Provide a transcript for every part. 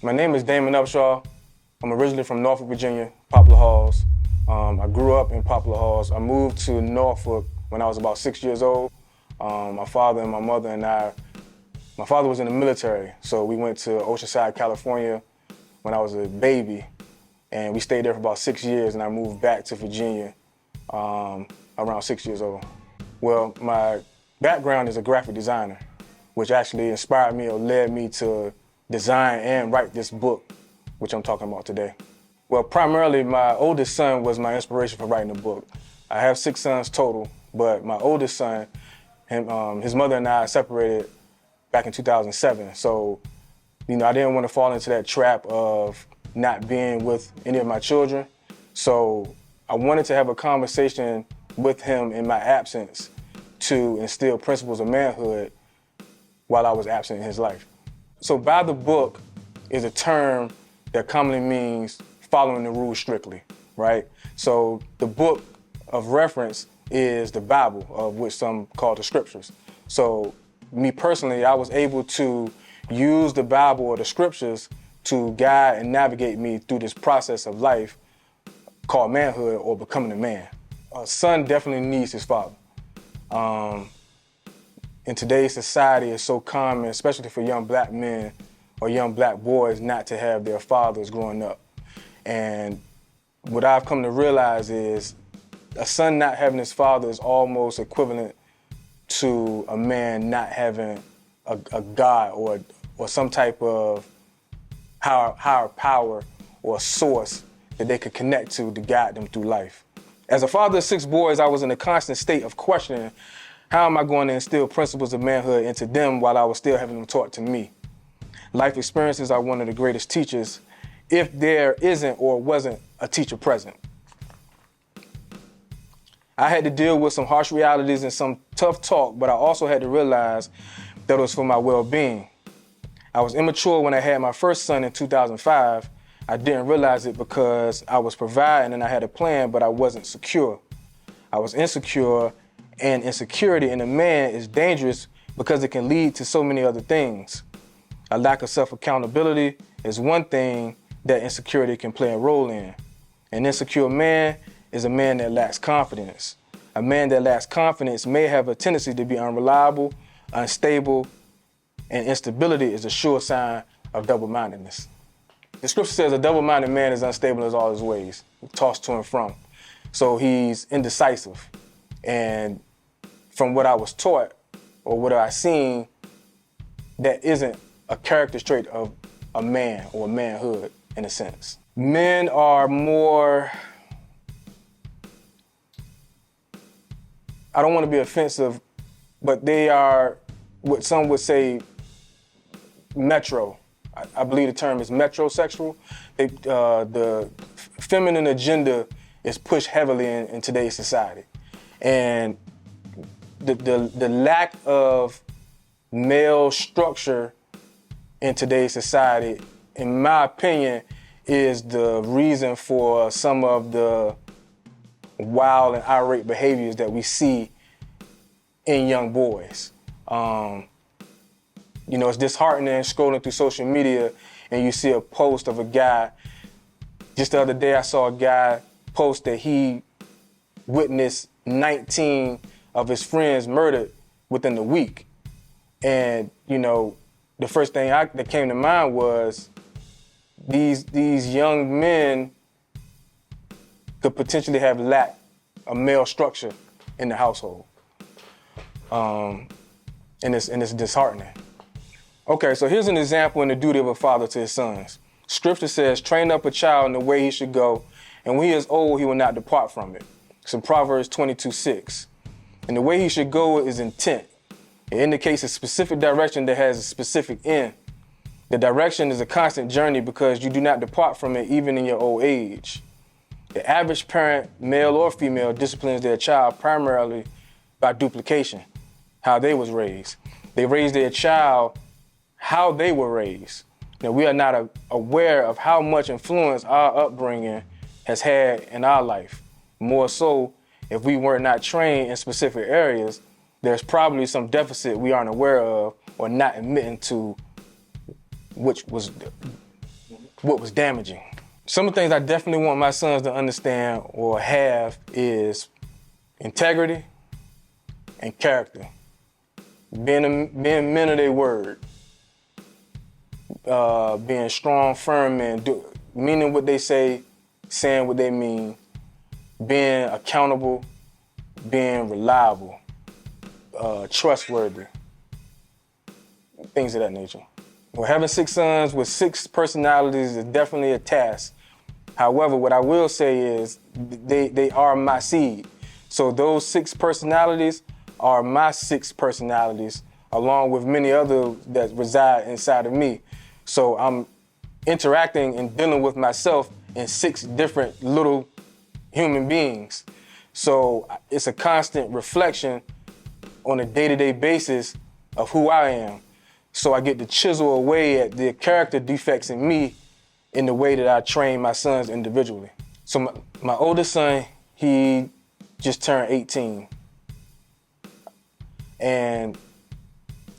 My name is Damon Upshaw. I'm originally from Norfolk, Virginia, Poplar Halls. I grew up in Poplar Halls. I moved to Norfolk when I was about 6 years old. My father and my mother and my father was in the military, so we went to Oceanside, California when I was a baby, and we stayed there for about 6 years, and I moved back to Virginia around 6 years old. Well, my background is a graphic designer, which actually inspired me or led me to design and write this book, which I'm talking about today. Well, primarily my oldest son was my inspiration for writing the book. I have 6 sons total, but my oldest son, his mother and I separated back in 2007. So, I didn't want to fall into that trap of not being with any of my children. So I wanted to have a conversation with him in my absence to instill principles of manhood while I was absent in his life. So by the book is a term that commonly means following the rules strictly, right? So the book of reference is the Bible, of which some call the scriptures. So me personally, I was able to use the Bible or the scriptures to guide and navigate me through this process of life called manhood or becoming a man. A son definitely needs his father. In today's society, it's so common, especially for young black men or young black boys, not to have their fathers growing up. And what I've come to realize is a son not having his father is almost equivalent to a man not having a God or some type of higher power or source that they could connect to guide them through life. As a father of 6 boys, I was in a constant state of questioning, how am I going to instill principles of manhood into them while I was still having them taught to me? Life experiences are one of the greatest teachers if there isn't or wasn't a teacher present. I had to deal with some harsh realities and some tough talk, but I also had to realize that it was for my well-being. I was immature when I had my first son in 2005. I didn't realize it because I was providing and I had a plan, but I wasn't secure. I was insecure, and insecurity in a man is dangerous because it can lead to so many other things. A lack of self-accountability is one thing that insecurity can play a role in. An insecure man is a man that lacks confidence. A man that lacks confidence may have a tendency to be unreliable, unstable, and instability is a sure sign of double-mindedness. The scripture says a double-minded man is unstable in all his ways, tossed to and from. So he's indecisive. And from what I was taught or what I seen, that isn't a character trait of a man or manhood in a sense. Men are more, I don't want to be offensive, but they are what some would say metro. I believe the term is metrosexual. The feminine agenda is pushed heavily in today's society. And the lack of male structure in today's society, in my opinion, is the reason for some of the wild and irate behaviors that we see in young boys. It's disheartening scrolling through social media and you see a post of a guy. Just the other day, I saw a guy post that he witnessed 19 of his friends murdered within the week. And, the first thing that came to mind was these young men could potentially have lacked a male structure in the household. And it's disheartening. Okay, so here's an example in the duty of a father to his sons. Scripture says, train up a child in the way he should go, and when he is old, he will not depart from it. It's in Proverbs 22:6. And the way he should go is intent. It indicates a specific direction that has a specific end. The direction is a constant journey because you do not depart from it even in your old age. The average parent, male or female, disciplines their child primarily by duplication, how they was raised. They raise their child how they were raised. Now, we are not aware of how much influence our upbringing has had in our life. More so, if we were not trained in specific areas, there's probably some deficit we aren't aware of or not admitting to, which was what was damaging. Some of the things I definitely want my sons to understand or have is integrity and character. Being men of their word. Being strong, firm men, meaning what they say, saying what they mean, being accountable, being reliable, trustworthy, things of that nature. Well, having 6 sons with 6 personalities is definitely a task. However, what I will say is they are my seed. So those 6 personalities are my 6 personalities, along with many others that reside inside of me. So I'm interacting and dealing with myself in 6 different little human beings. So it's a constant reflection on a day-to-day basis of who I am. So I get to chisel away at the character defects in me in the way that I train my sons individually. So my oldest son, he just turned 18. And,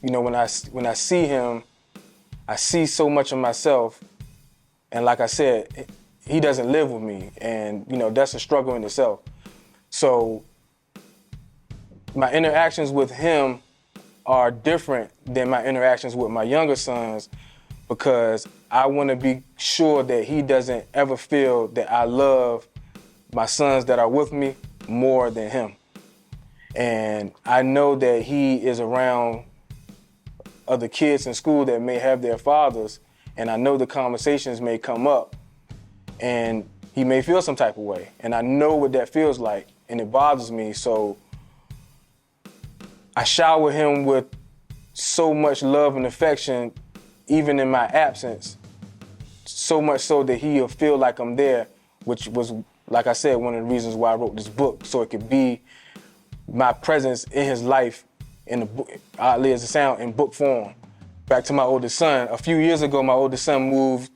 you know, when I see him, I see so much of myself. And like I said, he doesn't live with me. And, you know, that's a struggle in itself. So my interactions with him are different than my interactions with my younger sons, because I want to be sure that he doesn't ever feel that I love my sons that are with me more than him. And I know that he is around other kids in school that may have their fathers, and I know the conversations may come up and he may feel some type of way. And I know what that feels like, and it bothers me. So I shower him with so much love and affection, even in my absence, so much so that he'll feel like I'm there, which was, like I said, one of the reasons why I wrote this book, so it could be my presence in his life, in the book, oddly as it sounds, in book form. Back to my oldest son. A few years ago, my oldest son moved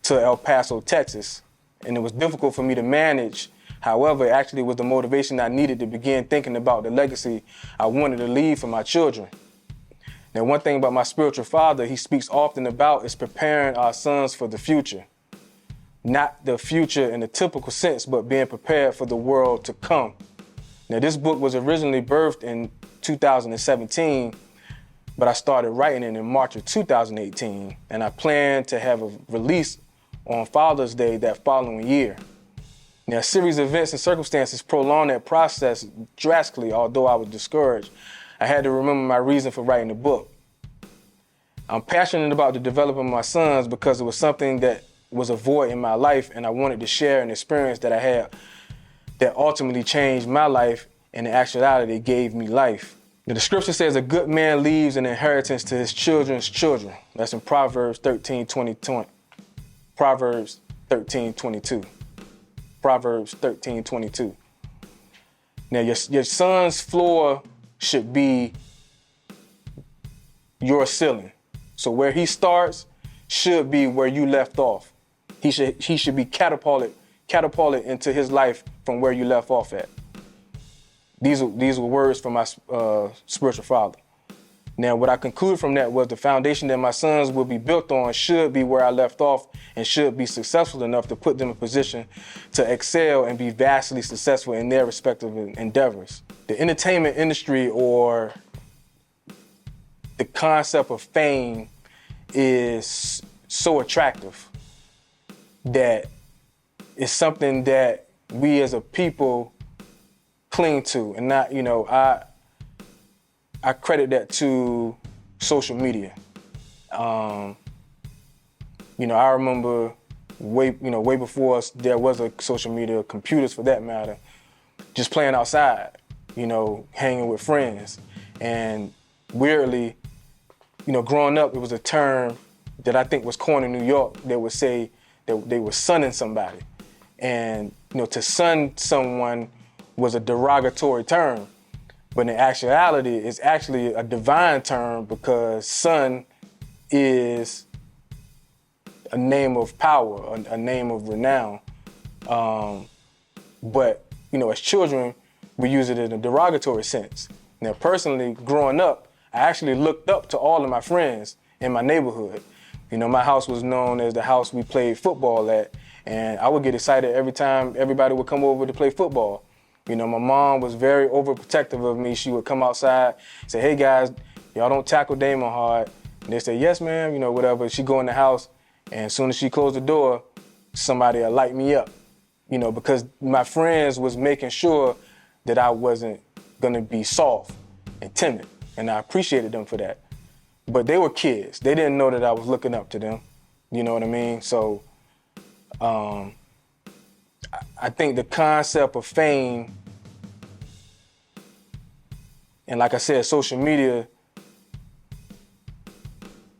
to El Paso, Texas, and it was difficult for me to manage. However, it actually was the motivation I needed to begin thinking about the legacy I wanted to leave for my children. Now, one thing about my spiritual father he speaks often about is preparing our sons for the future. Not the future in the typical sense, but being prepared for the world to come. Now, this book was originally birthed in 2017, but I started writing it in March of 2018, and I plan to have a release on Father's Day that following year. Now, a series of events and circumstances prolonged that process drastically, although I was discouraged. I had to remember my reason for writing the book. I'm passionate about the development of my sons because it was something that was a void in my life, and I wanted to share an experience that I had that ultimately changed my life, and in actuality gave me life. Now, the scripture says a good man leaves an inheritance to his children's children. That's in Proverbs 13:22. Proverbs 13:22. Proverbs 13:22. Now, your son's floor should be your ceiling. So where he starts should be where you left off. He should be catapulted into his life from where you left off at. These were words from my spiritual father. Now, what I concluded from that was the foundation that my sons will be built on should be where I left off, and should be successful enough to put them in position to excel and be vastly successful in their respective endeavors. The entertainment industry, or the concept of fame, is so attractive that it's something that we as a people cling to, and not, I credit that to social media. I remember way before us, there was a social media, computers for that matter, just playing outside, hanging with friends. And weirdly, growing up, it was a term that I think was coined in New York that would say that they were sunning somebody. And, to sun someone was a derogatory term. But in actuality, it's actually a divine term, because son is a name of power, a name of renown. But, as children, we use it in a derogatory sense. Now, personally, growing up, I actually looked up to all of my friends in my neighborhood. You know, my house was known as the house we played football at, and I would get excited every time everybody would come over to play football. You know, my mom was very overprotective of me. She would come outside, say, hey guys, y'all don't tackle Damon hard. And they say, yes ma'am, you know, whatever. She go in the house, and as soon as she closed the door, somebody would light me up. You know, because my friends was making sure that I wasn't gonna be soft and timid, and I appreciated them for that. But they were kids. They didn't know that I was looking up to them. You know what I mean? So I think the concept of fame, and like I said, social media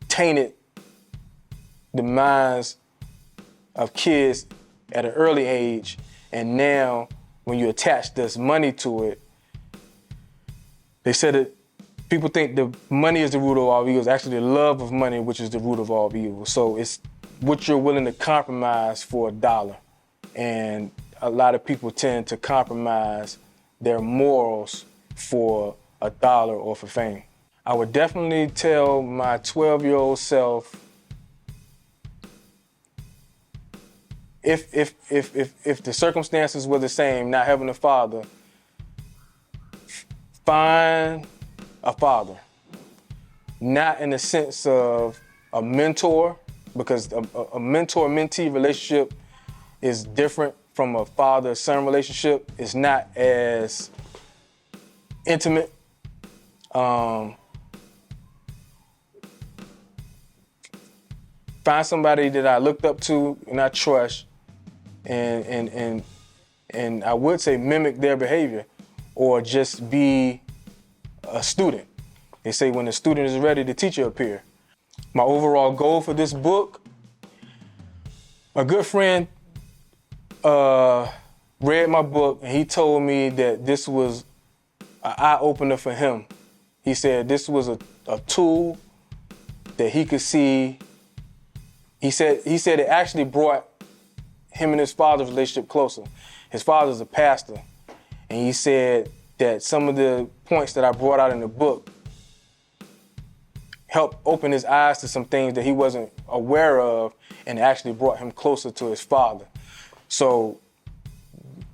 tainted the minds of kids at an early age. And now when you attach this money to it, they said that people think the money is the root of all evil. It's actually the love of money, which is the root of all evil. So it's what you're willing to compromise for $1. And a lot of people tend to compromise their morals for $1 or for fame. I would definitely tell my 12-year-old self, if the circumstances were the same, not having a father, find a father. Not in the sense of a mentor, because a mentor-mentee relationship is different from a father-son relationship. It's not as intimate. Find somebody that I looked up to and I trust, and I would say mimic their behavior, or just be a student. They say when the student is ready, the teacher appear. My overall goal for this book, a good friend read my book and he told me that this was an eye-opener for him. He said this was a tool that he could see. He said it actually brought him and his father's relationship closer. His father's a pastor, and he said that some of the points that I brought out in the book helped open his eyes to some things that he wasn't aware of, and actually brought him closer to his father. So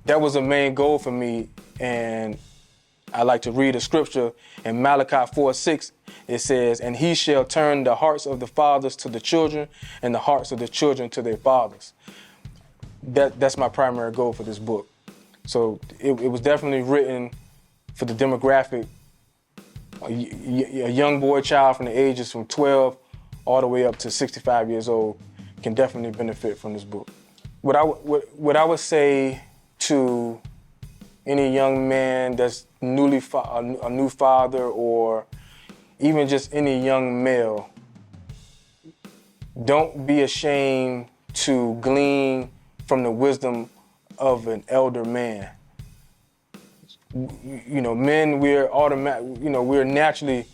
that was a main goal for me, and I like to read a scripture in Malachi 4:6. It says, and he shall turn the hearts of the fathers to the children, and the hearts of the children to their fathers. That's my primary goal for this book. So it was definitely written for the demographic. A young boy child from the ages from 12 all the way up to 65 years old can definitely benefit from this book. What I would say to any young man that's a new father, or even just any young male, don't be ashamed to glean from the wisdom of an elder man. You know, men, we're naturally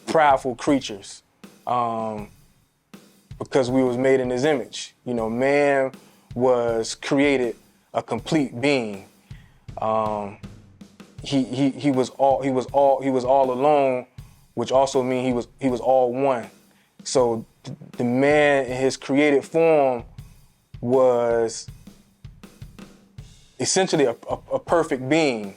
prideful creatures, because we was made in his image. You know, man was created a complete being. He was all alone, which also means he was all one. So the man in his created form was essentially a perfect being,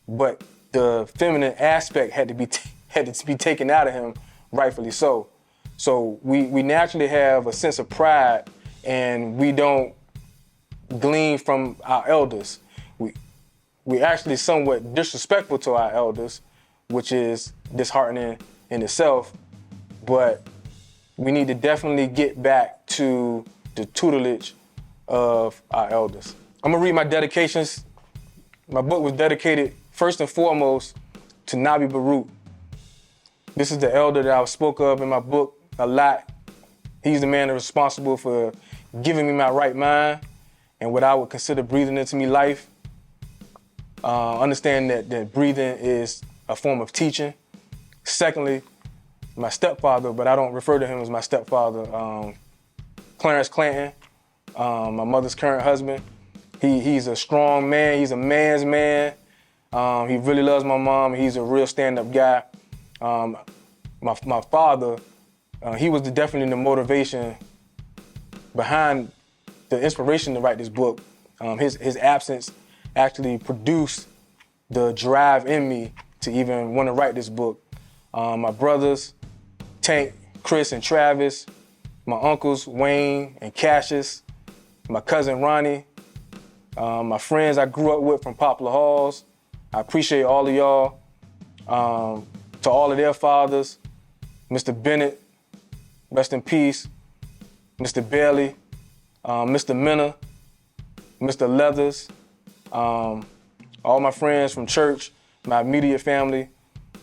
but the feminine aspect had to be taken out of him, rightfully so. So we naturally have a sense of pride, and we don't glean from our elders. We actually somewhat disrespectful to our elders, which is disheartening in itself, but we need to definitely get back to the tutelage of our elders. I'm gonna read my dedications. My book was dedicated first and foremost to Nabi Baruch. This is the elder that I spoke of in my book a lot. He's the man that's responsible for giving me my right mind and what I would consider breathing into me life. Understand that breathing is a form of teaching. Secondly, my stepfather, but I don't refer to him as my stepfather, Clarence Clanton, my mother's current husband. He's a strong man. He's a man's man. He really loves my mom. He's a real stand-up guy. My father He was definitely the motivation behind the inspiration to write this book. His absence actually produced the drive in me to even want to write this book. My brothers, Tank, Chris, and Travis, my uncles, Wayne and Cassius, my cousin Ronnie, my friends I grew up with from Poplar Halls. I appreciate all of y'all. To all of their fathers, Mr. Bennett, rest in peace, Mr. Bailey, Mr. Minna, Mr. Leathers, all my friends from church, my immediate family,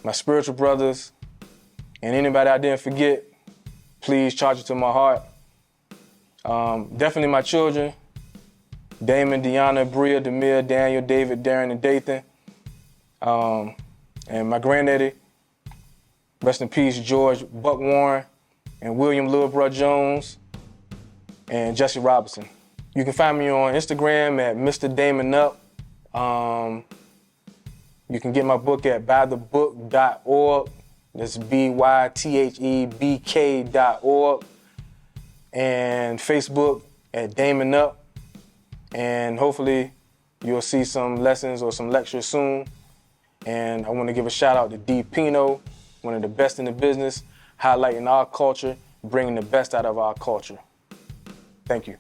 my spiritual brothers, and anybody I didn't forget, please charge it to my heart. Definitely my children, Damon, Deanna, Bria, Demir, Daniel, David, Darren, and Dathan. And my granddaddy, rest in peace, George Buck Warren, and William Lil Bro Jones, and Jesse Robinson. You can find me on Instagram at Mr. Damon Up. You can get my book at buythebook.org. That's BYTHEBK.org. And Facebook at Damon Up. And hopefully you'll see some lessons or some lectures soon. And I want to give a shout out to Deepino, one of the best in the business, highlighting our culture, bringing the best out of our culture. Thank you.